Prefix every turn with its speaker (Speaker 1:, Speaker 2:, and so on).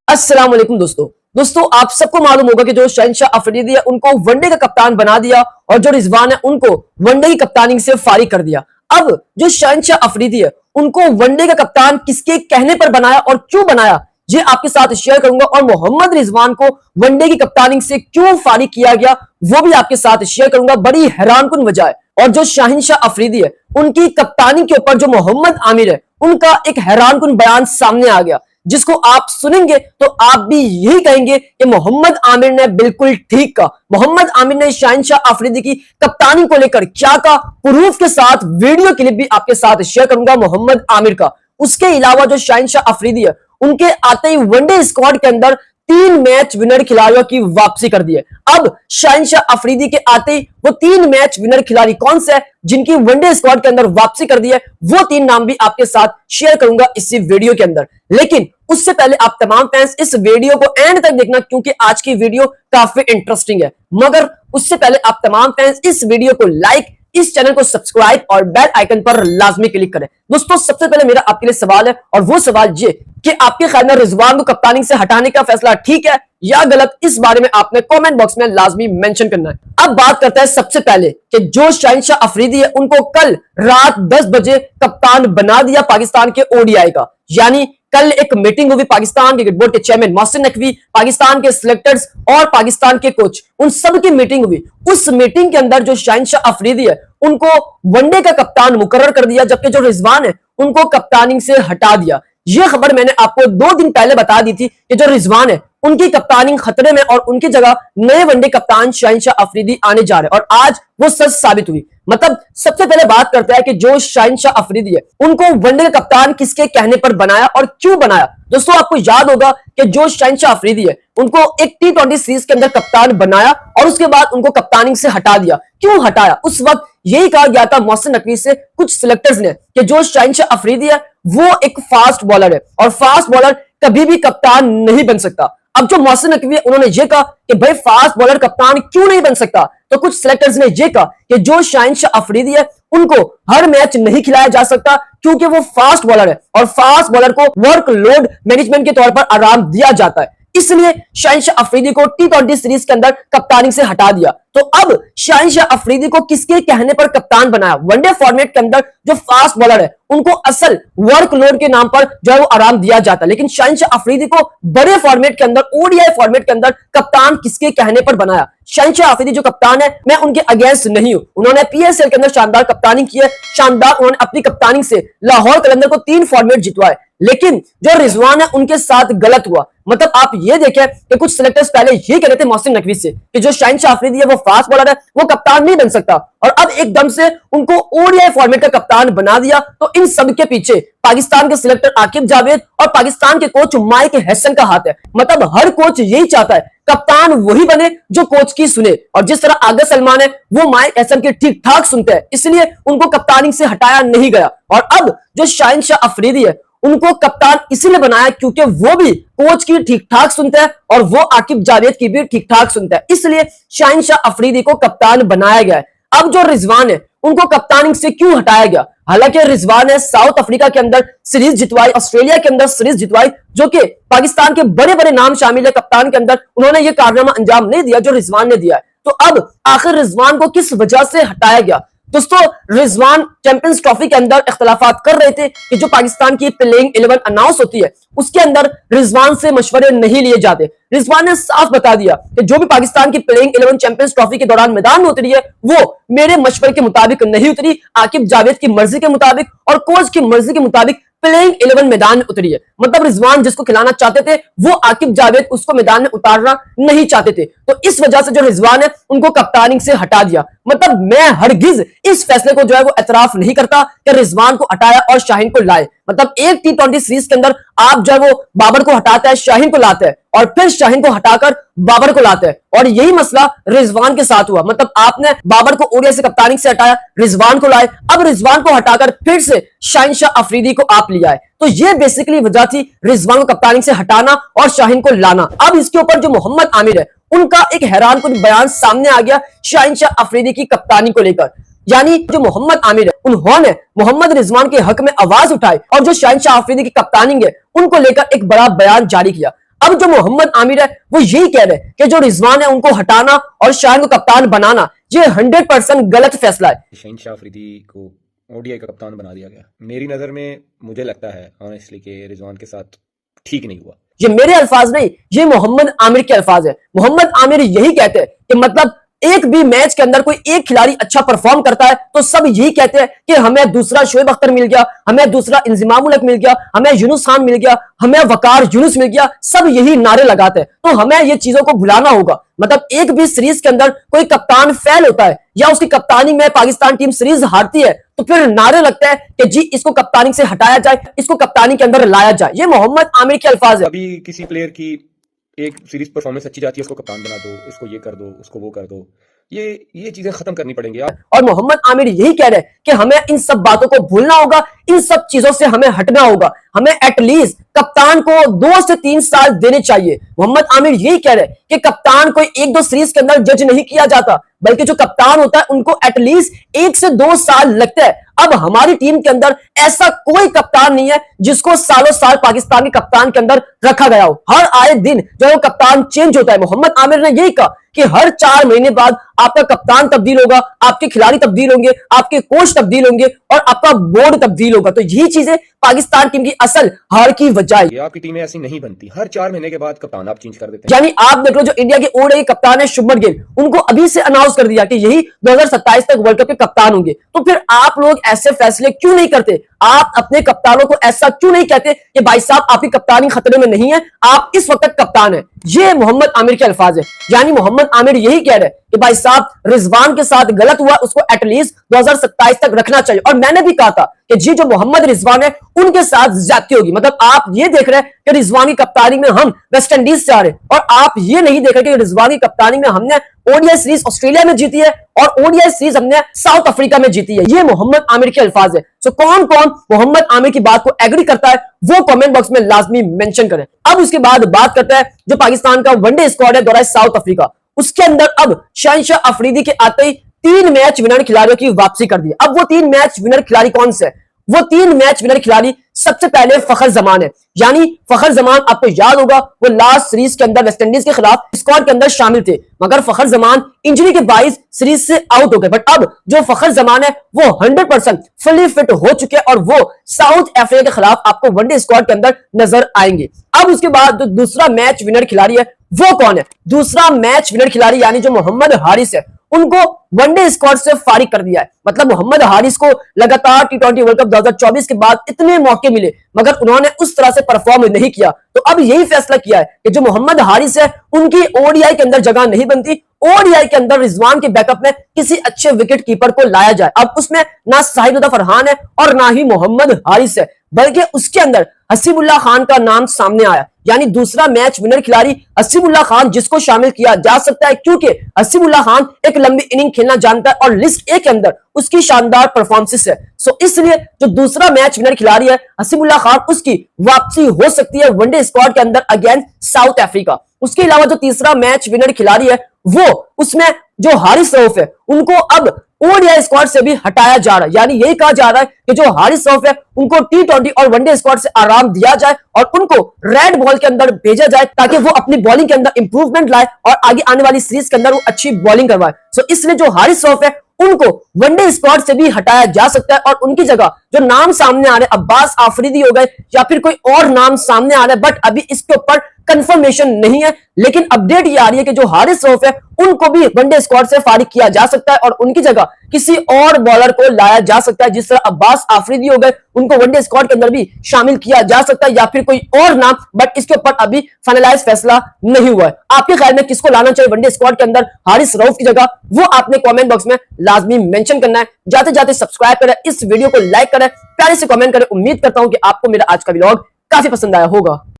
Speaker 1: अस्सलाम वालेकुम दोस्तों आप सबको मालूम होगा कि जो शहनशाह अफरीदी है उनको वनडे का कप्तान बना दिया और जो रिजवान है उनको वनडे की कप्तानी से फारिग कर दिया। अब जो शहनशाह अफरीदी है उनको वनडे का कप्तान किसके कहने पर बनाया और क्यों बनाया ये आपके साथ शेयर करूंगा, और मोहम्मद रिजवान को वनडे की कप्तानी से क्यों फारिग किया गया वो भी आपके साथ शेयर करूंगा। बड़ी हैरानकुन वजह है। और जो शहनशाह अफरीदी है उनकी कप्तानी के ऊपर जो मोहम्मद आमिर है उनका एक हैरानकुन बयान सामने आ गया, जिसको आप सुनेंगे तो आप भी यही कहेंगे कि मोहम्मद आमिर ने बिल्कुल ठीक कहा। मोहम्मद आमिर ने शहनशाह अफरीदी की कप्तानी को लेकर क्या कहा, प्रूफ के साथ वीडियो क्लिप भी आपके साथ शेयर करूंगा मोहम्मद आमिर का। उसके अलावा जो शहनशाह अफरीदी है उनके आते ही वनडे स्क्वाड के अंदर 3 मैच विनर खिलाड़ियों की वापसी कर दी है। अब शहनशाह अफरीदी के आते ही वो 3 मैच विनर खिलाड़ी कौन से हैं जिनकी वनडे स्क्वाड के अंदर वापसी कर दी है, वो 3 नाम भी आपके साथ शेयर करूंगा इसी वीडियो के अंदर। लेकिन उससे पहले आप तमाम फैंस इस वीडियो को एंड तक देखना, क्योंकि आज की वीडियो काफी इंटरेस्टिंग है। मगर उससे पहले आप तमाम फैंस इस वीडियो को लाइक, इस चैनल को सब्सक्राइब और बेल आइकन पर लाजमी क्लिक करें। दोस्तों सबसे पहले मेरा आपके लिए सवाल है, और वो सवाल ये कि आपके ख्याल में रिजवान को कप्तानी से हटाने का फैसला ठीक है या गलत, इस बारे में आपने कमेंट बॉक्स में लाजमी मेंशन करना है। अब बात करते हैं सबसे पहले कि जो शहनशाह अफरीदी है उनको कल रात 10 बजे कप्तान बना दिया पाकिस्तान के ओडीआई का। यानी कल एक मीटिंग हुई पाकिस्तान क्रिकेट बोर्ड के चेयरमैन मोहसिन नकवी, पाकिस्तान के सिलेक्टर्स और पाकिस्तान के कोच, उन सब की मीटिंग हुई। उस मीटिंग के अंदर जो शहनशाह अफरीदी है उनको वनडे का कप्तान मुकर्रर कर दिया, जबकि जो रिजवान है उनको कप्तानी से हटा दिया। यह खबर मैंने आपको 2 दिन पहले बता दी थी कि जो रिजवान है उनकी कप्तानी खतरे में और उनकी जगह नए वनडे कप्तान शहनशाह अफरीदी आने जा रहे हैं, और आज वो सच साबित हुई। मतलब सबसे पहले बात करते हैं कि जो शहनशाह अफरीदी है उनको वनडे का कप्तान किसके कहने पर बनाया और क्यों बनाया। दोस्तों आपको याद होगा कि जो शहनशाह अफरीदी है उनको एक T20 सीरीज के अंदर कप्तान बनाया और उसके बाद उनको कप्तानी से हटा दिया। क्यों हटाया? उस वक्त यही कहा गया था मोहसिन नकवी से कुछ सिलेक्टर्स ने कि जो शहनशाह अफरीदी है वो एक फास्ट बॉलर है और फास्ट बॉलर कभी भी कप्तान नहीं बन सकता। अब जो मोहसिन नकवी है उन्होंने ये कहा कि भाई फास्ट बॉलर कप्तान क्यों नहीं बन सकता, तो कुछ सिलेक्टर्स ने ये कहा कि जो शहनशाह अफरीदी है उनको हर मैच नहीं खिलाया जा सकता क्योंकि वो फास्ट बॉलर है और फास्ट बॉलर को वर्कलोड मैनेजमेंट के तौर पर आराम दिया जाता है, इसलिए शहनशाह अफरीदी को T20 सीरीज के अंदर कप्तानी से हटा दिया। तो अब शहनशाह अफरीदी को किसके कहने पर कप्तान बनाया? वनडे फॉर्मेट के अंदर जो फास्ट बॉलर है उनको असल वर्कलोड के नाम पर जो है वो आराम दिया जाता है, लेकिन शहनशाह अफरीदी को बड़े फॉर्मेट के अंदर ओडीआई फॉर्मेट के अंदर कप्तान किसके कहने पर बनाया? शहनशाह अफरीदी जो कप्तान है मैं उनके अगेंस्ट नहीं हूं, उन्होंने PSL के अंदर शानदार कप्तानी की है, शानदार उन्होंने अपनी कप्तानी से लाहौर कलंदर को 3 फॉर्मेट जितवाए, लेकिन जो रिजवान है उनके साथ गलत हुआ। मतलब आप ये देखें कि कुछ सिलेक्टर्स पहले ये कह रहे थे मोहसिन नकवी से कि जो शहनशाह अफरीदी है वो फास्ट बॉलर है, वो कप्तान नहीं बन सकता, और अब एकदम से उनको ओडीआई फॉर्मेट का कप्तान बना दिया। तो इन सब के पीछे पाकिस्तान के सिलेक्टर आकिब जावेद और पाकिस्तान के कोच माइक हसन का हाथ है। मतलब हर कोच यही चाहता है कप्तान वही बने जो कोच की सुने, और जिस तरह आगा सलमान है वो माइक हसन के ठीक ठाक सुनते हैं, इसलिए उनको कप्तानी से हटाया नहीं गया। और अब जो शहनशाह अफरीदी है उनको कप्तान इसीलिए बनाया क्योंकि वो भी कोच की ठीक ठाक सुनते हैं और वो आकिब जावेद की भी ठीक ठाक सुनते हैं, इसलिए शहनशाह अफरीदी को कप्तान बनाया गया है। अब जो रिजवान है उनको कप्तानी से क्यों हटाया गया? हालांकि रिजवान ने साउथ अफ्रीका के अंदर सीरीज जितवाई, ऑस्ट्रेलिया के अंदर सीरीज जितवाई, जो कि पाकिस्तान के बड़े बड़े नाम शामिल है कप्तान के अंदर, उन्होंने ये कारनामा अंजाम नहीं दिया जो रिजवान ने दिया है। तो अब आखिर रिजवान को किस वजह से हटाया गया? दोस्तों रिजवान चैंपियंस ट्रॉफी के अंदर इख्तलाफात कर रहे थे कि जो पाकिस्तान की प्लेइंग 11 अनाउंस होती है उसके अंदर रिजवान से मशवरे नहीं लिए जाते। रिजवान ने साफ बता दिया कि जो भी पाकिस्तान की प्लेइंग 11 चैंपियंस ट्रॉफी के दौरान मैदान में उतरी है वो मेरे मशवरे के मुताबिक नहीं उतरी, आकिब जावेद की मर्जी के मुताबिक और कोच की मर्जी के मुताबिक प्लेइंग 11 मैदान में उतरी है। मतलब रिजवान जिसको खिलाना चाहते थे वो आकिब जावेद उसको मैदान में उतारना नहीं चाहते थे, तो इस वजह से जो रिजवान है उनको कप्तानी से हटा दिया। मतलब मैं हरगिज इस फैसले को जो है वो एतराफ नहीं करता कि रिजवान को हटाया और शाहीन को लाए। मतलब एक T20 सीरीज के अंदर आप जो है वो बाबर को हटाता है, शाहीन को लाता है, और फिर शाहीन को हटाकर बाबर को लाते हैं, और यही मसला रिजवान के साथ हुआ। मतलब आपने बाबर को ओडीआई से कप्तानी से हटाया, रिजवान को लाए, अब रिजवान को हटाकर फिर से शहनशाह अफरीदी को आप लिया है। तो ये बेसिकली वजह थी रिजवान को कप्तानी से हटाना और शाहीन को लाना। अब इसके ऊपर जो मोहम्मद आमिर है उनका एक हैरानकुन बयान सामने आ गया शहनशाह अफरीदी की कप्तानी को लेकर। यानी जो मोहम्मद आमिर है उन्होंने मोहम्मद रिजवान के हक में आवाज उठाई और जो शहनशाह अफरीदी की कप्तानी है उनको लेकर एक बड़ा बयान जारी किया। अब जो मोहम्मद आमिर है वो यही कह रहे हैं कि जो रिजवान है उनको हटाना और शाहीन को कप्तान बनाना ये 100% गलत फैसला है।
Speaker 2: शहनशाह अफरीदी को ओडीआई का कप्तान बना दिया गया। मेरी नज़र में मुझे लगता है ऑनेस्टली कि रिजवान के साथ ठीक नहीं हुआ।
Speaker 1: ये मेरे अल्फाज नहीं, ये मोहम्मद आमिर के अल्फाज है। मोहम्मद आमिर यही कहते हैं कि मतलब एक भी मैच के अंदर कोई एक खिलाड़ी अच्छा परफॉर्म करता है तो सब यही कहते हैं कि हमें दूसरा शोएब अख्तर मिल गया, हमें दूसरा इंजिमाम उल हक मिल गया, हमें यूनुस खान मिल गया, हमें वकार यूनुस मिल गया। सब यही नारे लगाते हैं। तो हमें ये चीजों को भुलाना होगा। मतलब एक भी सीरीज के अंदर कोई कप्तान फेल होता है या उसकी कप्तानी में पाकिस्तान टीम सीरीज हारती है तो फिर नारे लगते हैं कि जी इसको कप्तानी से हटाया जाए, इसको कप्तानी के अंदर लाया जाए। ये मोहम्मद आमिर के अल्फाज है।
Speaker 2: अभी किसी प्लेयर की एक सीरीज परफॉर्मेंस अच्छी जाती है, उसको कप्तान बना दो, इसको ये कर दो, उसको वो कर दो, ये चीजें खत्म करनी पड़ेंगी यार।
Speaker 1: और मोहम्मद आमिर यही कह रहे हैं कि हमें इन सब बातों को भूलना होगा, इन सब चीजों से हमें हटना होगा। हमें एटलीस्ट कप्तान को 2 से 3 साल देने चाहिए। मोहम्मद आमिर यही कह रहे हैं कि कप्तान को 1-2 सीरीज के अंदर जज नहीं किया जाता, बल्कि जो कप्तान होता है उनको एटलीस्ट 1 से 2 साल लगते हैं। अब हमारी टीम के अंदर ऐसा कोई कप्तान नहीं है जिसको सालों साल पाकिस्तान के कप्तान के अंदर रखा गया हो। हर आए दिन जो कप्तान चेंज होता है। मोहम्मद आमिर ने यही कहा कि हर 4 महीने बाद आपका कप्तान तब्दील होगा, आपके खिलाड़ी तब्दील होंगे, आपके कोच तब्दील होंगे और आपका बोर्ड तब्दील होगा। तो यही चीजें पाकिस्तान टीम की असल हार की वजह है।
Speaker 2: आपकी टीमें ऐसी नहीं बनती, हर 4 महीने के बाद कप्तान आप चेंज कर देते हैं।
Speaker 1: यानी आप देख लो जो इंडिया के ओडीआई कप्तान है शुभमन गिल, उनको अभी से अनाउंस कर दिया कि यही 2027 तक वर्ल्ड कप के कप्तान होंगे। तो फिर आप लोग ऐसे फैसले क्यों नहीं करते? आप अपने कप्तानों को ऐसा क्यों नहीं कहते कि भाई साहब आपकी कप्तानी खतरे में नहीं है, आप इस वक्त कप्तान है? ये मोहम्मद आमिर के अल्फाज है। यानी मोहम्मद आमिर यही कह रहे हैं कि भाई साहब रिजवान के साथ गलत हुआ, उसको एटलीस्ट 2027 तक रखना चाहिए। और मैंने भी कहा था कि जी जो मोहम्मद रिजवान है उनके साथ ज्यादती होगी। मतलब आप ये देख रहे हैं कि रिजवान की कप्तानी में हम वेस्ट इंडीज से आ रहे हैं और आप ये नहीं देख रहे कि रिजवान की कप्तानी में हमने ओडीआई सीरीज ऑस्ट्रेलिया में जीती है और ओडीआई सीरीज हमने साउथ अफ्रीका में जीती है। ये मोहम्मद आमिर के अल्फाज है। सो कौन कौन मोहम्मद आमिर की बात को एग्री करता है वो कमेंट बॉक्स में लाजमी मेंशन करें। अब उसके बाद बात करते हैं जो पाकिस्तान का वनडे स्क्वाड है दौरान साउथ अफ्रीका, उसके अंदर अब शहनशाह अफरीदी के आते ही 3 मैच विनर खिलाड़ियों की वापसी कर दी। अब वो 3 मैच विनर खिलाड़ी कौन से? वो 3 मैच विनर खिलाड़ी सबसे पहले फखर जमान है। यानी फखर जमान आपको याद होगा वो लास्ट सीरीज के अंदर वेस्टइंडीज के खिलाफ स्क्वाड के अंदर शामिल थे, मगर फखर जमान इंजरी के बाइस सीरीज से आउट हो गए। बट अब जो फखर जमान है वो 100% फुली फिट हो चुके हैं और वो साउथ अफ्रीका के खिलाफ आपको वनडे स्क्वाड के अंदर नजर आएंगे। अब उसके बाद जो दूसरा मैच विनर खिलाड़ी है वो कौन है? दूसरा मैच विनर खिलाड़ी यानी जो मोहम्मद हारिस है, उनको वनडे स्क्वाड से फारिग कर दिया है। मतलब मोहम्मद हारिस को लगातार टी20 वर्ल्ड कप 2024 के बाद इतने मौके मिले मगर उन्होंने उस तरह से परफॉर्म नहीं किया। तो अब यही फैसला किया है कि जो मोहम्मद हारिस है उनकी ओडीआई के अंदर जगह नहीं बनती, ओडीआई के अंदर रिजवान के बैकअप में किसी अच्छे विकेट कीपर को लाया जाए। अब उसमें ना साहिद फरहान है और ना ही मोहम्मद हारिस है, बल्कि उसके अंदर हसीबुल्लाह खान का नाम सामने आया। यानी दूसरा मैच विनर खिलाड़ी हसीबुल्लाह खान जिसको शामिल किया जा सकता है क्योंकि हसीबुल्लाह खान एक लंबी इनिंग खेलना जानता है और लिस्ट ए के अंदर उसकी शानदार परफॉर्मेंस है। सो इसलिए जो दूसरा मैच विनर खिलाड़ी है हसीबुल्लाह खान, उसकी वापसी हो सकती है वनडे स्क्वाड के अंदर अगेंस्ट साउथ अफ्रीका। उसके अलावा जो तीसरा मैच विनर खिलाड़ी है वो उसमें जो हारिस रऊफ है उनको अब ओडीआई स्क्वाड से भी हटाया जा रहा है। यानी यही कहा जा रहा है कि जो हारिस रऊफ है उनको टी20 और वनडे स्क्वाड से आराम दिया जाए और उनको रेड बॉल के अंदर भेजा जाए ताकि वो अपनी बॉलिंग के अंदर इंप्रूवमेंट लाए और आगे आने वाली सीरीज के अंदर वो अच्छी बॉलिंग करवाए। सो इसलिए जो हारिस रऊफ है उनको वनडे स्क्वाड से भी हटाया जा सकता है और उनकी जगह जो नाम सामने आ रहे हैं अब्बास आफरीदी हो गए या फिर कोई और नाम सामने आ रहा है, बट अभी इसके ऊपर कंफर्मेशन नहीं है। लेकिन अपडेट ये आ रही है कि जो हारिस रऊफ है उनको भी वनडे स्क्वाड से फारिग किया जा सकता है और उनकी जगह किसी और बॉलर को लाया जा सकता है। जिस तरह अब्बास आफरीदी हो गए उनको वनडे स्क्वाड के अंदर भी शामिल किया जा सकता है या फिर कोई और नाम, बट इसके ऊपर अभी फाइनलाइज फैसला नहीं हुआ है। आपके ख्याल में किसको लाना चाहिए वनडे स्क्वाड के अंदर हारिस रऊफ की जगह? वो आपने कमेंट बॉक्स में लाजमी मेंशन करना है। जाते जाते सब्सक्राइब करें, इस वीडियो को लाइक करें, प्यारे से कमेंट करें। उम्मीद करता हूं कि आपको मेरा आज का व्लॉग काफी पसंद आया होगा।